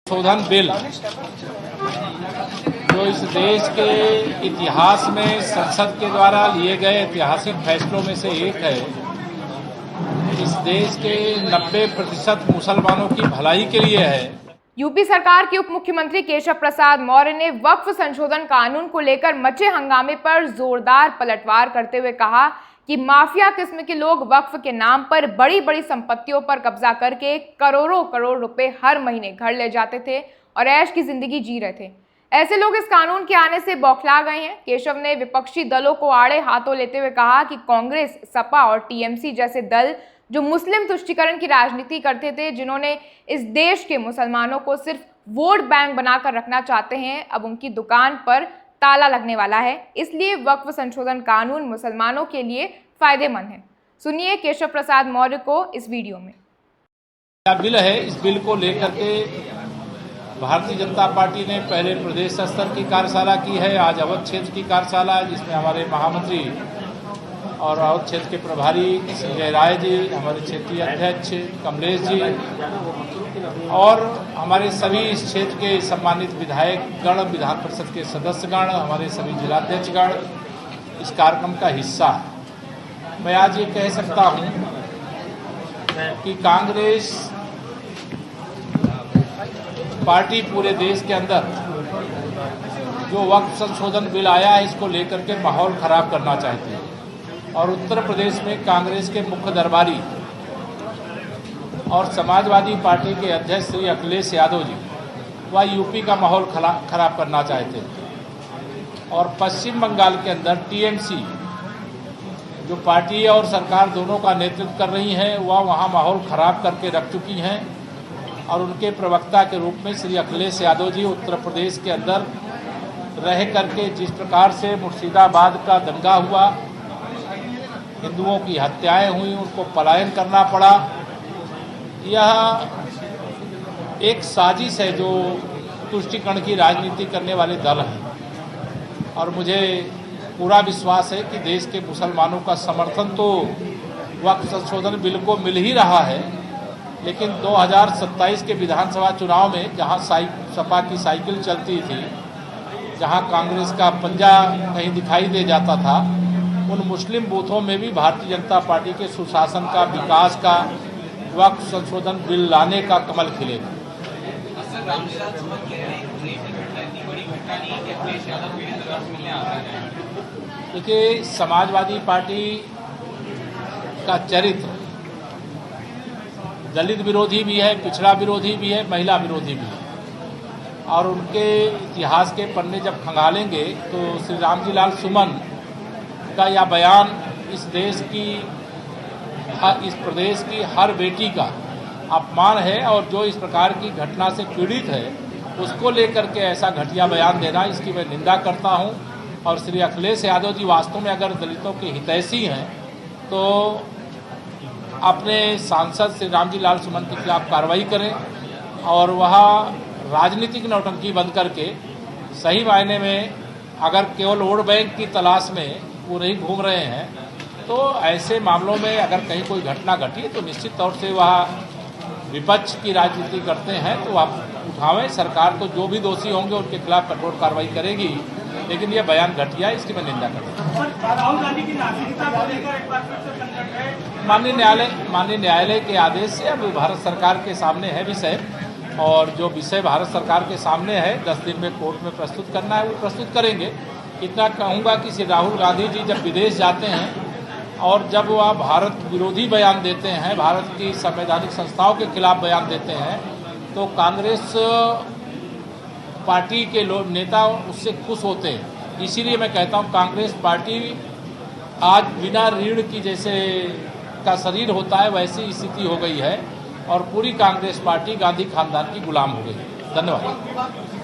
संशोधन बिल जो इस देश के इतिहास में संसद के द्वारा लिए गए ऐतिहासिक फैसलों में से एक है। इस देश के 90% मुसलमानों की भलाई के लिए है। यूपी सरकार के उप मुख्यमंत्री केशव प्रसाद मौर्य ने वक्फ संशोधन कानून को लेकर मचे हंगामे पर जोरदार पलटवार करते हुए कहा कि माफिया किस्म के लोग वक्फ के नाम पर बड़ी बड़ी संपत्तियों पर कब्जा करके करोड़ों करोड़ रुपए हर महीने घर ले जाते थे और ऐश की जिंदगी जी रहे थे। ऐसे लोग इस कानून के आने से बौखला गए हैं। केशव ने विपक्षी दलों को आड़े हाथों लेते हुए कहा कि कांग्रेस, सपा और टीएमसी जैसे दल जो मुस्लिम तुष्टीकरण की राजनीति करते थे, जिन्होंने इस देश के मुसलमानों को सिर्फ वोट बैंक बनाकर रखना चाहते हैं, अब उनकी दुकान पर ताला लगने वाला है। इसलिए वक्फ संशोधन कानून मुसलमानों के लिए फायदेमंद है। सुनिए केशव प्रसाद मौर्य को इस वीडियो में। बिल है, इस बिल को लेकर के भारतीय जनता पार्टी ने पहले प्रदेश स्तर की कार्यशाला की है, आज अवध क्षेत्र की कार्यशाला है, जिसमें हमारे महामंत्री और अवध क्षेत्र के प्रभारी संजय राय जी, हमारे क्षेत्रीय अध्यक्ष कमलेश जी और हमारे सभी इस क्षेत्र के सम्मानित विधायकगण, विधान परिषद के सदस्यगण, हमारे सभी जिलाध्यक्षगण इस कार्यक्रम का हिस्सा है। मैं आज ये कह सकता हूँ कि कांग्रेस पार्टी पूरे देश के अंदर जो वक्फ संशोधन बिल आया है, इसको लेकर के माहौल खराब करना चाहती है और उत्तर प्रदेश में कांग्रेस के मुख्य दरबारी और समाजवादी पार्टी के अध्यक्ष श्री अखिलेश यादव जी वह यूपी का माहौल खराब करना चाहते थे और पश्चिम बंगाल के अंदर टीएमसी जो पार्टी और सरकार दोनों का नेतृत्व कर रही हैं, वह वहाँ माहौल खराब करके रख चुकी हैं और उनके प्रवक्ता के रूप में श्री अखिलेश यादव जी उत्तर प्रदेश के अंदर रह करके जिस प्रकार से मुर्शिदाबाद का दंगा हुआ, हिंदुओं की हत्याएं हुई, उनको पलायन करना पड़ा, यह एक साजिश है जो तुष्टीकरण की राजनीति करने वाले दल हैं। और मुझे पूरा विश्वास है कि देश के मुसलमानों का समर्थन तो वक्फ संशोधन बिल को मिल ही रहा है, लेकिन 2027 के विधानसभा चुनाव में जहां सपा की साइकिल चलती थी, जहां कांग्रेस का पंजा कहीं दिखाई दे जाता था, उन मुस्लिम बूथों में भी भारतीय जनता पार्टी के सुशासन का, विकास का, वक्फ संशोधन बिल लाने का कमल खिलेगा। देखिए, समाजवादी पार्टी का चरित्र दलित विरोधी भी है, पिछड़ा विरोधी भी है, महिला विरोधी भी है और उनके इतिहास के पन्ने जब खंगालेंगे तो श्री रामजी लाल सुमन का यह बयान इस देश की, इस प्रदेश की हर बेटी का अपमान है और जो इस प्रकार की घटना से पीड़ित है उसको लेकर के ऐसा घटिया बयान देना, इसकी मैं निंदा करता हूं। और श्री अखिलेश यादव जी वास्तव में अगर दलितों के हितैषी हैं तो अपने सांसद श्री रामजी लाल सुमन के खिलाफ कार्रवाई करें और वह राजनीतिक नौटंकी बंद करके सही मायने में अगर केवल वोट बैंक की तलाश में वो नहीं घूम रहे हैं तो ऐसे मामलों में अगर कहीं कोई घटना घटी तो निश्चित तौर से वह विपक्ष की राजनीति करते हैं तो वह उठावें। सरकार तो जो भी दोषी होंगे उनके खिलाफ कठोर कार्रवाई करेगी, लेकिन यह बयान घटिया है, इसकी मैं निंदा करता हूँ। माननीय न्यायालय के आदेश से अब भारत सरकार के सामने है विषय, और जो विषय भारत सरकार के सामने है 10 दिन में कोर्ट में प्रस्तुत करना है वो प्रस्तुत करेंगे। इतना कहूँगा कि श्री राहुल गांधी जी जब विदेश जाते हैं और जब वह भारत विरोधी बयान देते हैं, भारत की संवैधानिक संस्थाओं के खिलाफ बयान देते हैं, तो कांग्रेस पार्टी के लोग नेता उससे खुश होते हैं। इसीलिए मैं कहता हूँ कांग्रेस पार्टी आज बिना रीढ़ की जैसे का शरीर होता है वैसी स्थिति हो गई है और पूरी कांग्रेस पार्टी गांधी खानदान की गुलाम हो गई है। धन्यवाद।